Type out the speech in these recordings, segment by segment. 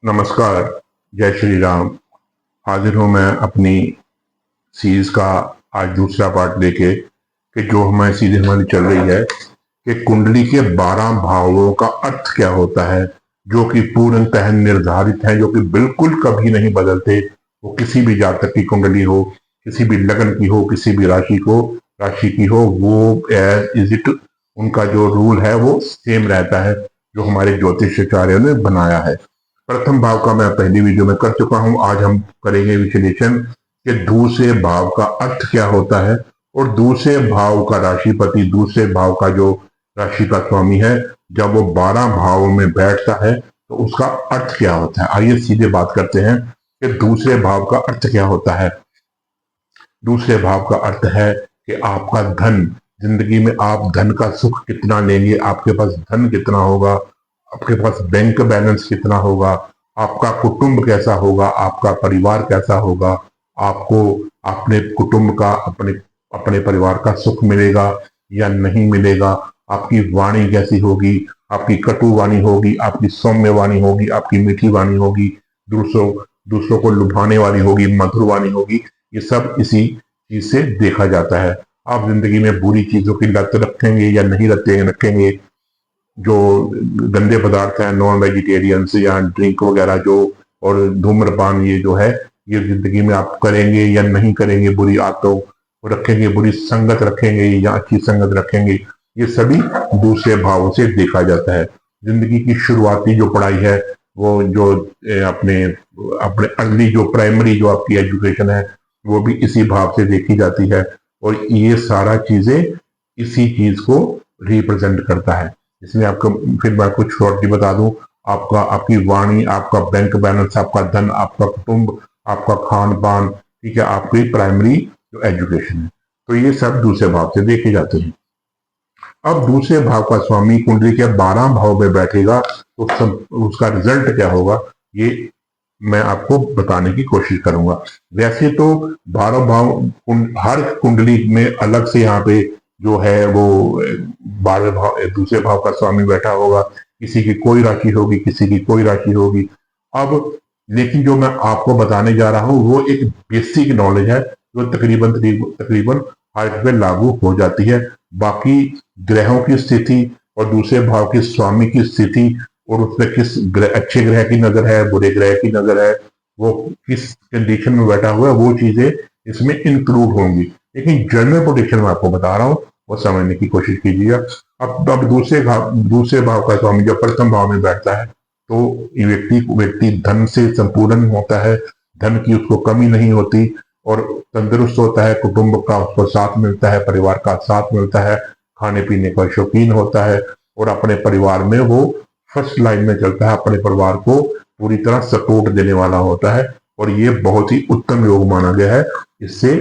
नमस्कार। जय श्री राम। हाजिर हूँ मैं अपनी सीरीज का आज दूसरा पार्ट लेके कि जो हमारी सीरीज हमारी चल रही है कि कुंडली के 12 भावों का अर्थ क्या होता है, जो कि पूर्णतः निर्धारित है, जो कि बिल्कुल कभी नहीं बदलते। वो किसी भी जातक की कुंडली हो, किसी भी लगन की हो, किसी भी राशि की हो, वो इज इट उनका जो रूल है वो सेम रहता है, जो हमारे ज्योतिषाचार्यों ने बनाया है। प्रथम भाव का मैं पहली वीडियो में कर चुका हूं। आज हम करेंगे विश्लेषण कि दूसरे भाव का अर्थ क्या होता है और दूसरे भाव का राशिपति, दूसरे भाव का जो राशि का स्वामी है, जब वो 12 भाव में बैठता है तो उसका अर्थ क्या होता है। आइए सीधे बात करते हैं कि दूसरे भाव का अर्थ क्या होता है। दूसरे भाव का अर्थ है कि आपका धन, जिंदगी में आप धन का सुख कितना लेंगे, आपके पास धन कितना होगा, आपके पास बैंक बैलेंस कितना होगा, आपका कुटुंब कैसा होगा, आपका परिवार कैसा होगा, आपको अपने कुटुंब का, अपने अपने परिवार का सुख मिलेगा या नहीं मिलेगा, आपकी वाणी कैसी होगी, आपकी कटु वाणी होगी, आपकी सौम्य वाणी होगी, आपकी मीठी वाणी होगी, दूसरों को लुभाने वाली होगी, मधुर वाणी होगी। ये सब इसी चीज से देखा जाता है। आप जिंदगी में बुरी चीजों की लत रखेंगे या नहीं रखेंगे, जो गंदे पदार्थ हैं, नॉन वेजिटेरियंस या ड्रिंक वगैरह जो, और धूम्रपान, ये जो है, ये जिंदगी में आप करेंगे या नहीं करेंगे, बुरी आदतों को रखेंगे, बुरी संगत रखेंगे या अच्छी संगत रखेंगे, ये सभी दूसरे भावों से देखा जाता है। जिंदगी की शुरुआती जो पढ़ाई है, वो जो अपने अपने अर्ली जो प्राइमरी जो आपकी एजुकेशन है, वो भी इसी भाव से देखी जाती है। और ये सारा चीजें इसी चीज को रिप्रेजेंट करता है। इसमें आपको फिर मैं कुछ शॉर्टली बता दूं, आपकी वाणी, आपका बैंक बैलेंस, आपका धन, आपका कुटुंब, आपका खान पान, ठीक है, आपकी प्राइमरी जो एजुकेशन है, तो ये सब दूसरे भाव से देखे जाते हैं। अब दूसरे भाव का स्वामी कुंडली के 12 भाव में बैठेगा तो उसका रिजल्ट क्या होगा, ये मैं आपको बताने की कोशिश करूंगा। वैसे तो 12 भाव हर कुंडली में अलग से यहाँ पे जो है वो 12 भाव, दूसरे भाव का स्वामी बैठा होगा। किसी की कोई राशि होगी, किसी की कोई राशि होगी। अब लेकिन जो मैं आपको बताने जा रहा हूँ वो एक बेसिक नॉलेज है, जो तकरीबन हर पे लागू हो जाती है। बाकी ग्रहों की स्थिति और दूसरे भाव के स्वामी की स्थिति और उसमें किस अच्छे ग्रह की नजर है, बुरे ग्रह की नजर है, वो किस कंडीशन में बैठा हुआ है, वो चीजें इसमें इंक्लूड होंगी। लेकिन जनरल प्रोडिक्शन में आपको बता रहा हूँ, वो समझने की कोशिश कीजिएगा। अब दूसरे भाव का स्वामी जब प्रथम भाव में बैठता है तो व्यक्ति धन से संपूर्ण होता है, धन की उसको कमी नहीं होती और तंदुरुस्त होता है, कुटुंब का उसको साथ मिलता है, परिवार का साथ मिलता है, खाने पीने का शौकीन होता है और अपने परिवार में वो फर्स्ट लाइन में चलता है, अपने परिवार को पूरी तरह सपोर्ट देने वाला होता है। और ये बहुत ही उत्तम योग माना गया है। इससे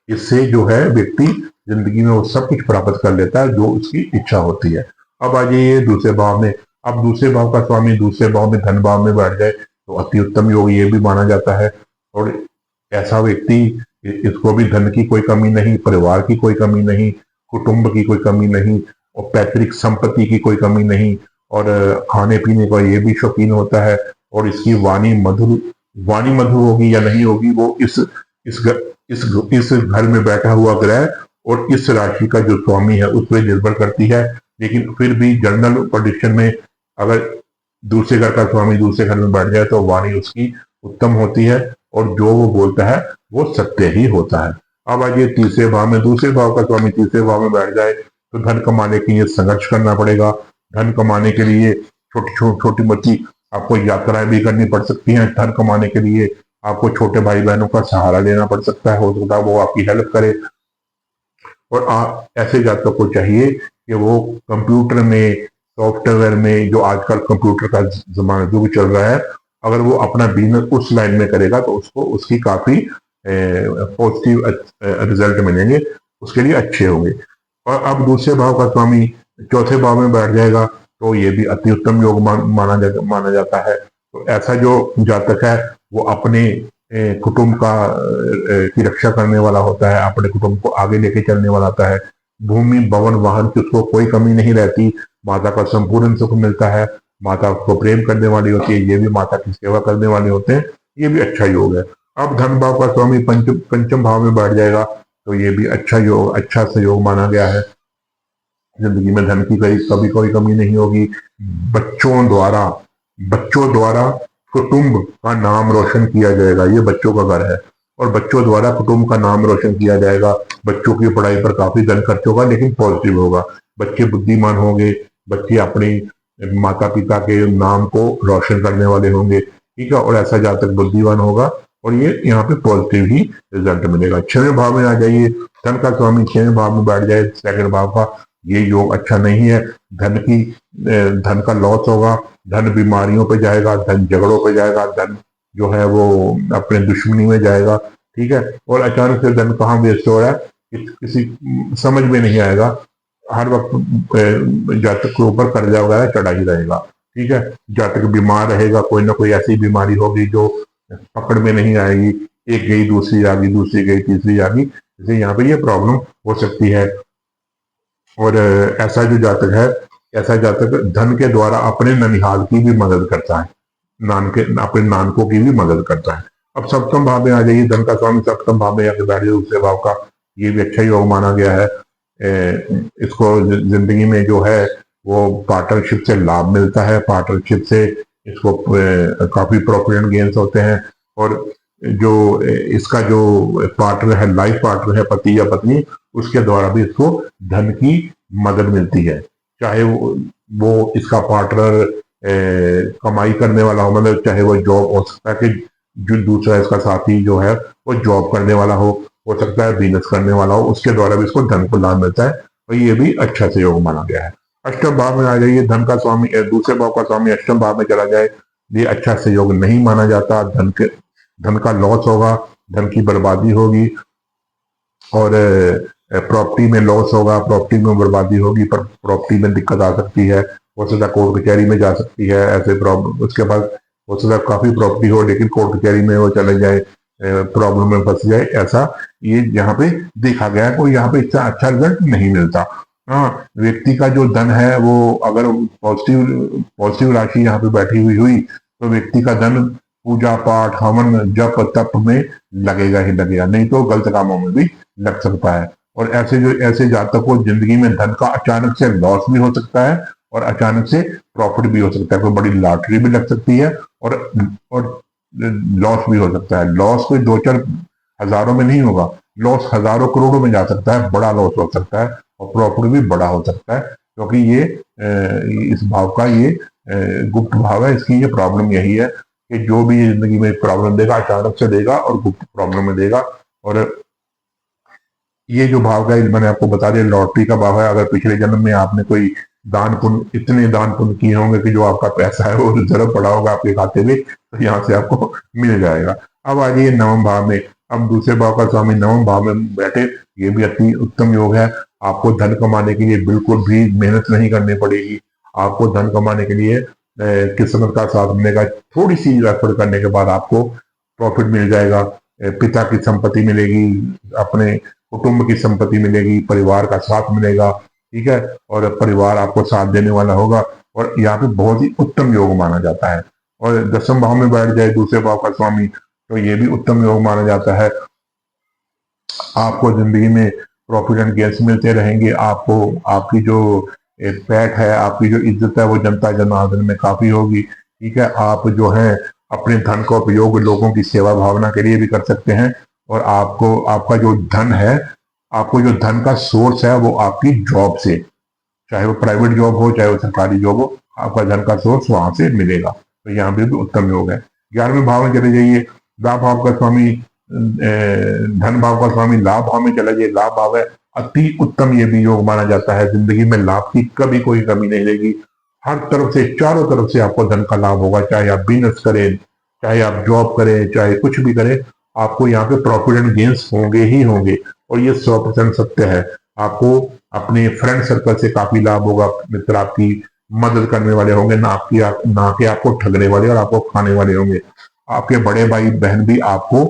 इससे जो है व्यक्ति जिंदगी में वो सब कुछ प्राप्त कर लेता है जो उसकी इच्छा होती है। अब आ जाइए दूसरे भाव में। अब दूसरे भाव का स्वामी दूसरे भाव में धन भाव में बैठ जाए तो अति उत्तम योग ये भी माना जाता है। और ऐसा व्यक्ति, इसको भी धन की कोई कमी नहीं, परिवार की कोई कमी नहीं, कुटुंब की कोई कमी नहीं और पैतृक संपत्ति की कोई कमी नहीं, और खाने पीने का ये भी शौकीन होता है। और इसकी वाणी मधुर होगी या नहीं होगी, वो इस घर में बैठा हुआ ग्रह और इस राशि का जो स्वामी है उस पर निर्भर करती है। लेकिन फिर भी जनरल प्रेडिक्शन में अगर दूसरे घर का स्वामी दूसरे घर में बैठ जाए तो वाणी उसकी उत्तम होती है और जो वो बोलता है वो सत्य ही होता है। अब आइए तीसरे भाव में। दूसरे भाव का स्वामी तीसरे भाव में बैठ जाए तो धन कमाने के लिए संघर्ष करना पड़ेगा। धन कमाने के लिए छोटी मोटी आपको यात्राएं भी करनी पड़ सकती हैं। धन कमाने के लिए आपको छोटे भाई बहनों का सहारा लेना पड़ सकता है, हो सकता है वो आपकी हेल्प करे। और ऐसे जातकों को चाहिए कि वो कंप्यूटर में, सॉफ्टवेयर में, जो आजकल कंप्यूटर का जमाना जो भी चल रहा है, अगर वो अपना बिजनेस उस लाइन में करेगा तो उसको उसकी काफी पॉजिटिव रिजल्ट मिलेंगे, उसके लिए अच्छे होंगे। और अब दूसरे भाव का स्वामी चौथे भाव में बैठ जाएगा तो ये भी अति उत्तम योग माना जाता है। तो ऐसा जो जातक है वो अपने कुटुंब का की रक्षा करने वाला होता है, अपने कुटुंब को आगे लेके चलने वाला होता है। भूमि भवन वाहन की उसको कोई कमी नहीं रहती, माता का संपूर्ण सुख मिलता है, माता को प्रेम करने वाली होती है, ये भी माता की सेवा करने वाले होते हैं, ये भी अच्छा योग है। अब धन भाव का स्वामी पंचम भाव में बैठ जाएगा तो ये भी अच्छा योग, अच्छा संयोग माना गया है। जिंदगी में धन की कभी कोई कमी नहीं होगी। बच्चों द्वारा कुटुंब का नाम रोशन किया जाएगा, ये बच्चों का घर है, और बच्चों द्वारा कुटुंब का नाम रोशन किया जाएगा। बच्चों की पढ़ाई पर काफी धन खर्च होगा, लेकिन पॉजिटिव होगा। बच्चे बुद्धिमान होंगे, बच्चे अपने माता पिता के नाम को रोशन करने वाले होंगे, ठीक है, और ऐसा जातक बुद्धिमान होगा और ये यहाँ पे पॉजिटिव ही रिजल्ट मिलेगा। 6वें भाव में आ जाइए, धन का स्वामी 6वें भाव में बैठ जाए, सेकंड भाव का, ये योग अच्छा नहीं है। धन का लॉस होगा, धन बीमारियों पे जाएगा, धन झगड़ों पे जाएगा, धन जो है वो अपने दुश्मनी में जाएगा, ठीक है। और अचानक से धन कहाँ वेस्ट हो रहा है किसी समझ में नहीं आएगा। हर वक्त जातक के ऊपर कर्जा वगैरह चढ़ा ही रहेगा, ठीक है। जातक बीमार रहेगा, कोई ना कोई ऐसी बीमारी होगी जो पकड़ में नहीं आएगी, एक गई दूसरी आ गई, दूसरी गई तीसरी आ गई, इसलिए यहाँ पे ये प्रॉब्लम हो सकती है। और ऐसा जो जातक है, ऐसा जातक धन के द्वारा अपने ननिहाल की भी मदद करता है, अपने नानकों की भी मदद करता है। अब सप्तम भाव में आ जाइए, धन का स्वामी सप्तम भाव में आके बैठ जाए, दूसरे भाव का, ये भी अच्छा योग माना गया है। इसको जिंदगी में जो है वो पार्टनरशिप से लाभ मिलता है, पार्टनरशिप से इसको काफी प्रॉफिट एंड गेन्स होते हैं। और जो इसका जो पार्टनर है, लाइफ पार्टनर है, पति या पत्नी, उसके द्वारा भी इसको धन की मदद मिलती है। चाहे वो इसका पार्टनर कमाई करने वाला हो, मतलब चाहे वो जॉब, हो सकता है कि जो दूसरा इसका साथी जो है वो जॉब करने वाला हो सकता है बिजनेस करने वाला हो, उसके द्वारा भी इसको धन को लाभ मिलता है, और ये भी अच्छा से योग माना गया है। अष्टम भाव में आ जाइए, धन का स्वामी दूसरे भाव का स्वामी अष्टम भाव में चला जाए, ये अच्छा से योग नहीं माना जाता। धन का लॉस होगा, धन की बर्बादी होगी, और प्रॉपर्टी में लॉस होगा, प्रॉपर्टी में बर्बादी होगी, पर प्रॉपर्टी में दिक्कत आ सकती है, हो सकता है कोर्ट कचहरी में जा सकती है, ऐसे प्रॉब्लम। उसके बाद हो सकता है काफी प्रॉपर्टी हो लेकिन कोर्ट कचहरी में वो चले जाए, प्रॉब्लम में फंस जाए, ऐसा ये यहाँ पे देखा गया है। कोई यहाँ पे इतना अच्छा रिजल्ट नहीं मिलता। हाँ, व्यक्ति का जो धन है वो अगर पॉजिटिव राशि यहाँ पे बैठी हुई तो व्यक्ति का धन पूजा पाठ, हवन, जप तप में लगेगा ही लगेगा, नहीं तो गलत कामों में भी लग सकता है। और ऐसे जातक को जिंदगी में धन का अचानक से लॉस भी हो सकता है और अचानक से प्रॉफिट भी हो सकता है। कोई बड़ी लॉटरी भी लग सकती है और लॉस भी हो सकता है। लॉस कोई 2-4 हजारों में नहीं होगा, लॉस हजारों करोड़ों में जा सकता है, बड़ा लॉस हो सकता है, और प्रॉफिट भी बड़ा हो सकता है, क्योंकि ये इस भाव का ये गुप्त भाव है। इसकी ये प्रॉब्लम यही है कि जो भी जिंदगी में प्रॉब्लम देगा अचानक से देगा और गुप्त प्रॉब्लम में देगा। और ये जो भाव का मैंने आपको बता दिया, लॉटरी का भाव है। अगर पिछले जन्म में आपने कोई दान पुण्य, इतने दान पुण्य किए होंगे कि जो आपका पैसा है वो रिजर्व पड़ा होगा आपके खाते में, तो यहाँ से आपको मिल जाएगा। अब आ जाइए नवम भाव में। अब दूसरे भाव का स्वामी नवम भाव में बैठे, ये भी अति उत्तम योग है। आपको धन कमाने के लिए बिल्कुल भी मेहनत नहीं करनी पड़ेगी। आपको धन कमाने के लिए किस्मत का साथ मिलेगा। थोड़ी सी एफर्ट करने के बाद आपको प्रॉफिट मिल जाएगा। पिता की संपत्ति मिलेगी, अपने कुटुंब की संपत्ति मिलेगी, परिवार का साथ मिलेगा, ठीक है, और परिवार आपको साथ देने वाला होगा। और यहाँ पे बहुत ही उत्तम योग माना जाता है। और दसम भाव में बैठ जाए दूसरे भाव का स्वामी, तो ये भी उत्तम योग माना जाता है। आपको जिंदगी में प्रॉफिट एंड गेन्स मिलते रहेंगे। आपको आपकी जो पैठ है, आपकी जो इज्जत है, वो जनता जनार्दन में काफी होगी, ठीक है। आप जो है अपने धन का उपयोग लोगों की सेवा भावना के लिए भी कर सकते हैं। और आपका जो धन है, आपको जो धन का सोर्स है वो आपकी जॉब से, चाहे वो प्राइवेट जॉब हो चाहे वो सरकारी जॉब हो, आपका धन का सोर्स वहां से मिलेगा। तो यहाँ पे भी उत्तम योग है। 11वें भाव में चले जाइए, लाभ भाव का स्वामी धन भाव का स्वामी लाभ भाव में चला जाइए। लाभ भाव है, अति उत्तम ये भी योग माना जाता है। जिंदगी में लाभ की कभी कोई कमी नहीं रहेगी। हर तरफ से, चारों तरफ से आपको धन का लाभ होगा। चाहे आप बिजनेस करें, चाहे आप जॉब करें, चाहे कुछ भी करें, आपको यहाँ पे प्रॉफिट एंड गेन्स होंगे ही होंगे। और ये 100% सत्य है। आपको अपने फ्रेंड सर्कल से काफी लाभ होगा। मित्र आपकी मदद करने वाले होंगे, ना कि आपको ठगने वाले और आपको खाने वाले होंगे। आपके बड़े भाई बहन भी आपको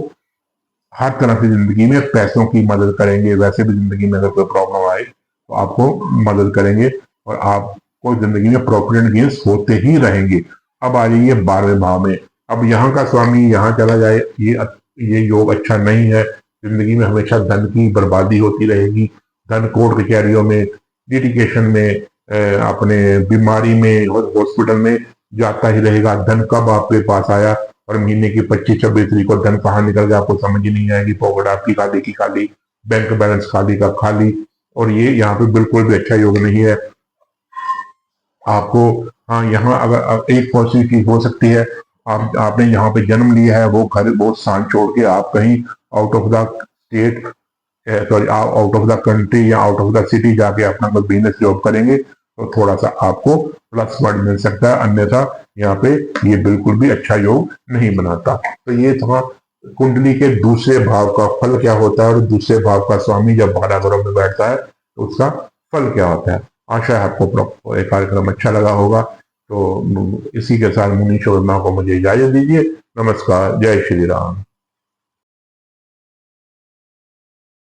हर तरह से जिंदगी में पैसों की मदद करेंगे। वैसे भी जिंदगी में अगर कोई प्रॉब्लम आए तो आपको मदद करेंगे और आपको वो जिंदगी में प्रॉफिट एंड गेन्स होते ही रहेंगे। अब आ जाइए 12वें भाव में। अब यहाँ का स्वामी यहाँ चला जाए, ये योग अच्छा नहीं है। जिंदगी में हमेशा धन की बर्बादी होती रहेगी। धन कोर्ट कचहरियों में, लिटिगेशन में, अपने बीमारी में और हॉस्पिटल में जाता ही रहेगा। धन कब आपके पास आया और महीने की 25-26 को धन कहाँ निकल गया आपको समझ ही नहीं आएगी। पॉकेट आपकी खाली की खाली, बैंक बैलेंस खाली का खाली। और ये यहाँ पे बिल्कुल भी अच्छा योग नहीं है आपको। हाँ, यहाँ अगर एक पॉसिबिलिटी हो सकती है, आपने यहाँ पे जन्म लिया है, वो घर वो स्थान छोड़ के आप कहीं out of the state, sorry out of the country या आउट ऑफ द सिटी जाके अपना कोई बिजनेस जॉब करेंगे तो थोड़ा सा आपको प्लस पॉइंट मिल सकता है। अन्यथा यहाँ पे ये बिल्कुल भी अच्छा योग नहीं बनाता। तो ये था कुंडली के दूसरे भाव का फल क्या होता है और दूसरे भाव का स्वामी जब 12 घरों में बैठता है तो उसका फल क्या होता है। आशा है आपको ये कार्यक्रम अच्छा लगा होगा। तो इसी के साथ मुनीश वर्मा को मुझे इजाजत दीजिए। नमस्कार, जय श्री राम।